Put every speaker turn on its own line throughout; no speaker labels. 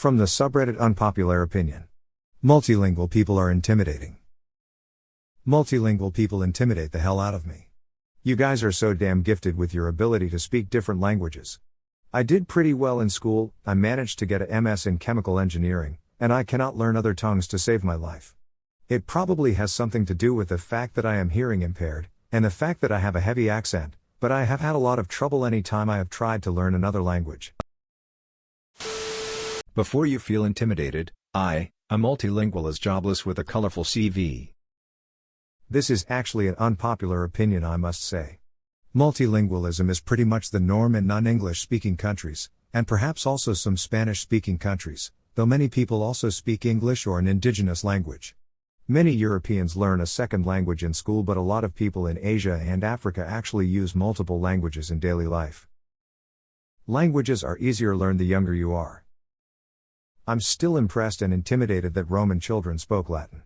From the subreddit Unpopular Opinion. Multilingual people are intimidating. Multilingual people intimidate the hell out of me. You guys are so damn gifted with your ability to speak different languages. I did pretty well in school, I managed to get a MS in chemical engineering, and I cannot learn other tongues to save my life. It probably has something to do with the fact that I am hearing impaired, and the fact that I have a heavy accent, but I have had a lot of trouble any time I have tried to learn another language.
Before you feel intimidated, a multilingual is jobless with a colorful CV.
This is actually an unpopular opinion, I must say. Multilingualism is pretty much the norm in non-English speaking countries, and perhaps also some Spanish speaking countries, though many people also speak English or an indigenous language. Many Europeans learn a second language in school, but a lot of people in Asia and Africa actually use multiple languages in daily life. Languages are easier learned the younger you are. I'm still impressed and intimidated that Roman children spoke Latin.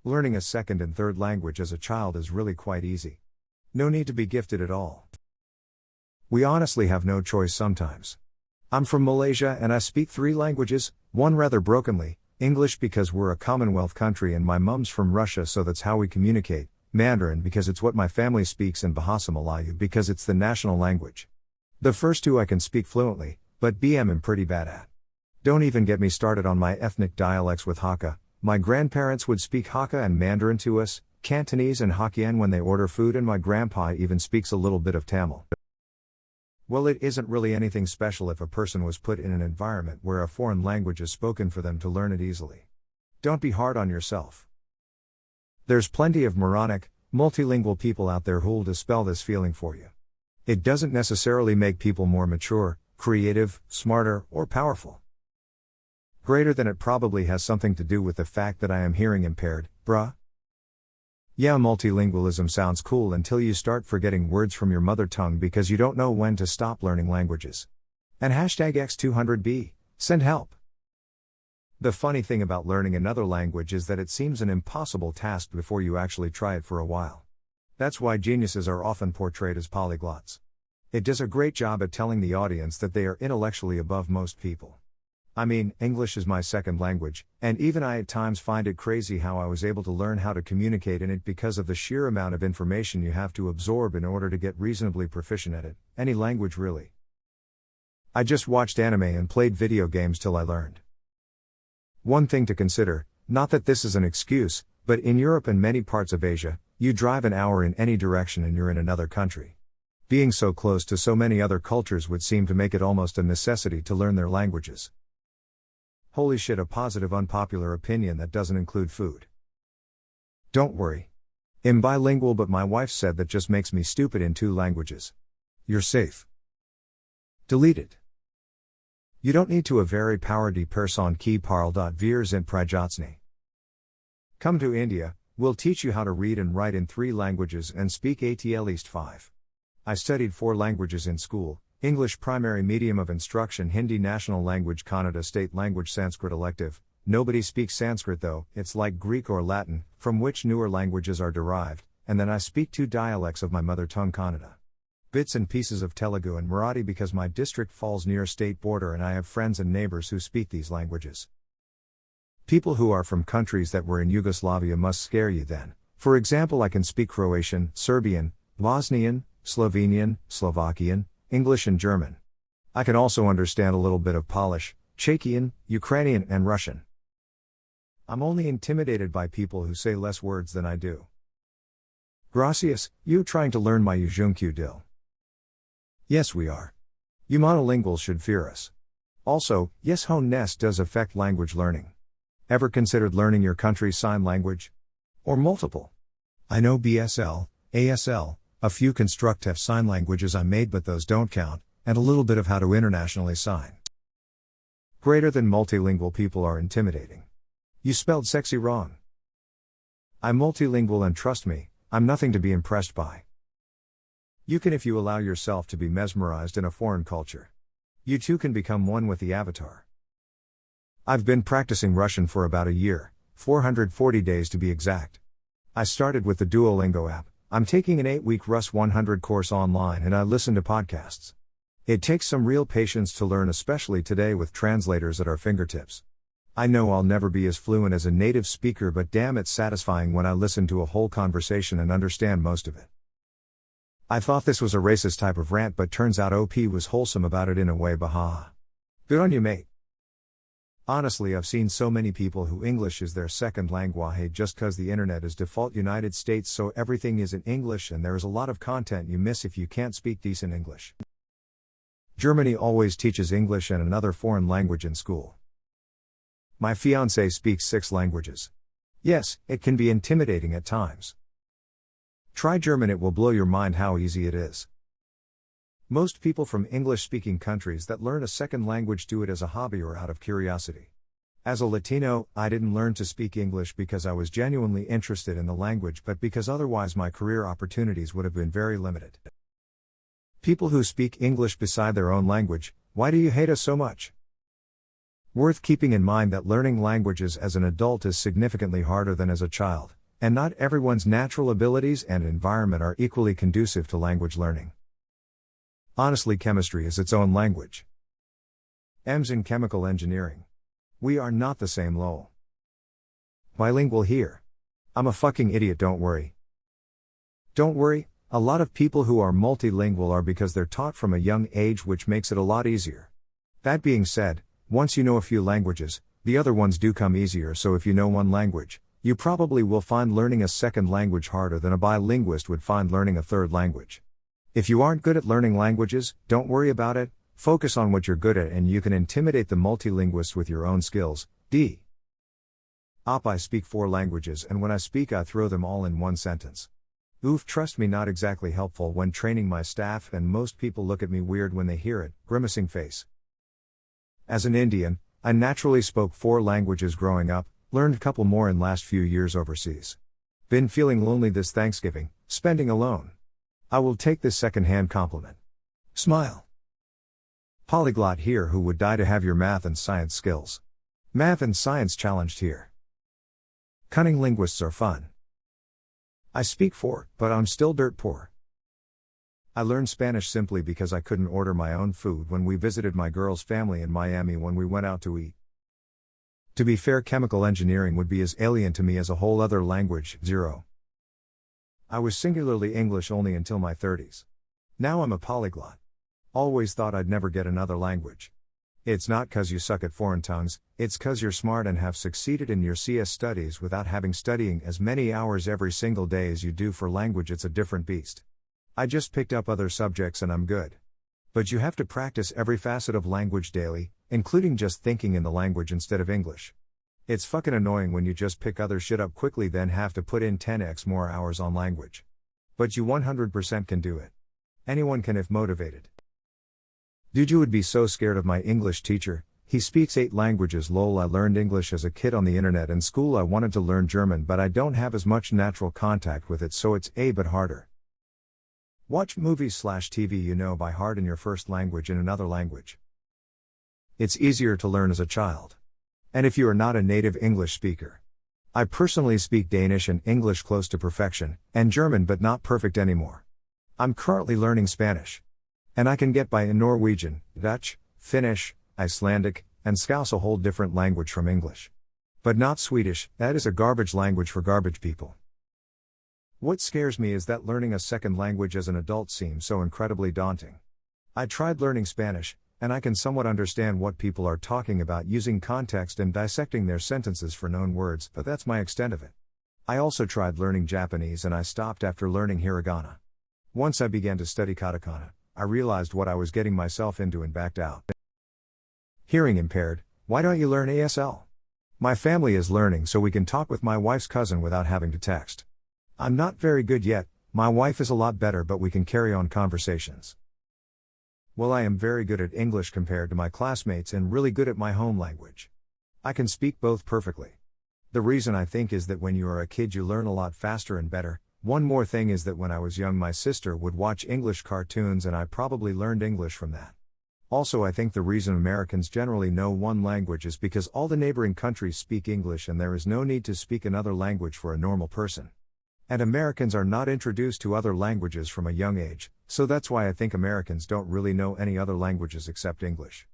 Learning a second and third language as a child is really quite easy. No need to be gifted at all. We honestly have no choice sometimes. I'm from Malaysia and I speak 3 languages, one rather brokenly, English because we're a Commonwealth country, and my mum's from Russia, so that's how we communicate, Mandarin because it's what my family speaks, and Bahasa Melayu because it's the national language. The first 2 I can speak fluently, but BM I'm pretty bad at. Don't even get me started on my ethnic dialects with Hakka. My grandparents would speak Hakka and Mandarin to us, Cantonese and Hokkien when they order food, and my grandpa even speaks a little bit of Tamil. Well, it isn't really anything special if a person was put in an environment where a foreign language is spoken for them to learn it easily. Don't be hard on yourself. There's plenty of moronic, multilingual people out there who'll dispel this feeling for you. It doesn't necessarily make people more mature, creative, smarter, or powerful. Greater than it probably has something to do with the fact that I am hearing impaired, bruh. Yeah, multilingualism sounds cool until you start forgetting words from your mother tongue because you don't know when to stop learning languages. And #X200B, send help. The funny thing about learning another language is that it seems an impossible task before you actually try it for a while. That's why geniuses are often portrayed as polyglots. It does a great job at telling the audience that they are intellectually above most people. I mean, English is my second language, and even I at times find it crazy how I was able to learn how to communicate in it because of the sheer amount of information you have to absorb in order to get reasonably proficient at it, any language really. I just watched anime and played video games till I learned. One thing to consider, not that this is an excuse, but in Europe and many parts of Asia, you drive an hour in any direction and you're in another country. Being so close to so many other cultures would seem to make it almost a necessity to learn their languages. Holy shit, a positive unpopular opinion that doesn't include food. Don't worry. I'm bilingual, but my wife said that just makes me stupid in 2 languages. You're safe. Deleted. You don't need to a very power de person qui parle virs in prajatsni. Come to India, we'll teach you how to read and write in 3 languages and speak at least 5. I studied 4 languages in school. English primary medium of instruction, Hindi national language, Kannada state language, Sanskrit elective. Nobody speaks Sanskrit though, it's like Greek or Latin, from which newer languages are derived, and then I speak 2 dialects of my mother tongue, Kannada. Bits and pieces of Telugu and Marathi because my district falls near state border and I have friends and neighbors who speak these languages. People who are from countries that were in Yugoslavia must scare you then. For example, I can speak Croatian, Serbian, Bosnian, Slovenian, Slovakian, English and German. I can also understand a little bit of Polish, Czechian, Ukrainian and Russian. I'm only intimidated by people who say less words than I do. Gracias, you trying to learn my Ujunq dil. Yes, we are. You monolinguals should fear us. Also, yes, honest does affect language learning. Ever considered learning your country's sign language? Or multiple? I know BSL, ASL, a few constructive sign languages I made, but those don't count, and a little bit of how to internationally sign. Greater than multilingual people are intimidating. You spelled sexy wrong. I'm multilingual and trust me, I'm nothing to be impressed by. You can if you allow yourself to be mesmerized in a foreign culture. You too can become one with the avatar. I've been practicing Russian for about a year, 440 days to be exact. I started with the Duolingo app. I'm taking an 8-week Rus 100 course online and I listen to podcasts. It takes some real patience to learn, especially today with translators at our fingertips. I know I'll never be as fluent as a native speaker, but damn, it's satisfying when I listen to a whole conversation and understand most of it. I thought this was a racist type of rant, but turns out OP was wholesome about it in a way. Baha. Good on you, mate. Honestly, I've seen so many people who English is their second language just cause the internet is default United States, so everything is in English and there is a lot of content you miss if you can't speak decent English. Germany always teaches English and another foreign language in school. My fiancé speaks 6 languages. Yes, it can be intimidating at times. Try German, it will blow your mind how easy it is. Most people from English-speaking countries that learn a second language do it as a hobby or out of curiosity. As a Latino, I didn't learn to speak English because I was genuinely interested in the language, but because otherwise my career opportunities would have been very limited. People who speak English beside their own language, why do you hate us so much? Worth keeping in mind that learning languages as an adult is significantly harder than as a child, and not everyone's natural abilities and environment are equally conducive to language learning. Honestly, chemistry is its own language. M's in chemical engineering. We are not the same, lol. Bilingual here. I'm a fucking idiot, don't worry. Don't worry, a lot of people who are multilingual are because they're taught from a young age, which makes it a lot easier. That being said, once you know a few languages, the other ones do come easier, so if you know one language, you probably will find learning a second language harder than a bilinguist would find learning a third language. If you aren't good at learning languages, don't worry about it, focus on what you're good at and you can intimidate the multilinguist with your own skills. I speak 4 languages and when I speak I throw them all in one sentence. Oof, trust me, not exactly helpful when training my staff, and most people look at me weird when they hear it, grimacing face. As an Indian, I naturally spoke 4 languages growing up, learned a couple more in last few years overseas. Been feeling lonely this Thanksgiving, spending alone. I will take this second-hand compliment. Smile. Polyglot here, who would die to have your math and science skills. Math and science challenged here. Cunning linguists are fun. I speak 4, but I'm still dirt poor. I learned Spanish simply because I couldn't order my own food when we visited my girl's family in Miami when we went out to eat. To be fair, chemical engineering would be as alien to me as a whole other language. 0. I was singularly English only until my 30s. Now I'm a polyglot. Always thought I'd never get another language. It's not 'cause you suck at foreign tongues, it's 'cause you're smart and have succeeded in your CS studies without having studying as many hours every single day as you do for language. It's a different beast. I just picked up other subjects and I'm good. But you have to practice every facet of language daily, including just thinking in the language instead of English. It's fucking annoying when you just pick other shit up quickly then have to put in 10x more hours on language. But you 100% can do it. Anyone can if motivated. Dude, you would be so scared of my English teacher. He speaks 8 languages, lol. I learned English as a kid on the internet and school. I wanted to learn German, but I don't have as much natural contact with it, so it's a bit harder. Watch movies/TV you know by heart in your first language in another language. It's easier to learn as a child. And if you are not a native English speaker. I personally speak Danish and English close to perfection, and German but not perfect anymore. I'm currently learning Spanish. And I can get by in Norwegian, Dutch, Finnish, Icelandic, and Scouse, a whole different language from English. But not Swedish, that is a garbage language for garbage people. What scares me is that learning a second language as an adult seems so incredibly daunting. I tried learning Spanish, and I can somewhat understand what people are talking about using context and dissecting their sentences for known words, but that's my extent of it. I also tried learning Japanese and I stopped after learning hiragana. Once I began to study katakana, I realized what I was getting myself into and backed out. Hearing impaired, why don't you learn ASL? My family is learning so we can talk with my wife's cousin without having to text. I'm not very good yet, my wife is a lot better, but we can carry on conversations. Well, I am very good at English compared to my classmates and really good at my home language. I can speak both perfectly. The reason I think is that when you are a kid you learn a lot faster and better. One more thing is that when I was young my sister would watch English cartoons and I probably learned English from that. Also, I think the reason Americans generally know one language is because all the neighboring countries speak English and there is no need to speak another language for a normal person. And Americans are not introduced to other languages from a young age, So that's why I think Americans don't really know any other languages except English.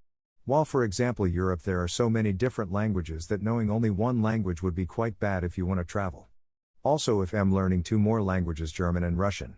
While for example Europe there are so many different languages that knowing only one language would be quite bad if you want to travel. Also if I'm learning two more languages, German and Russian.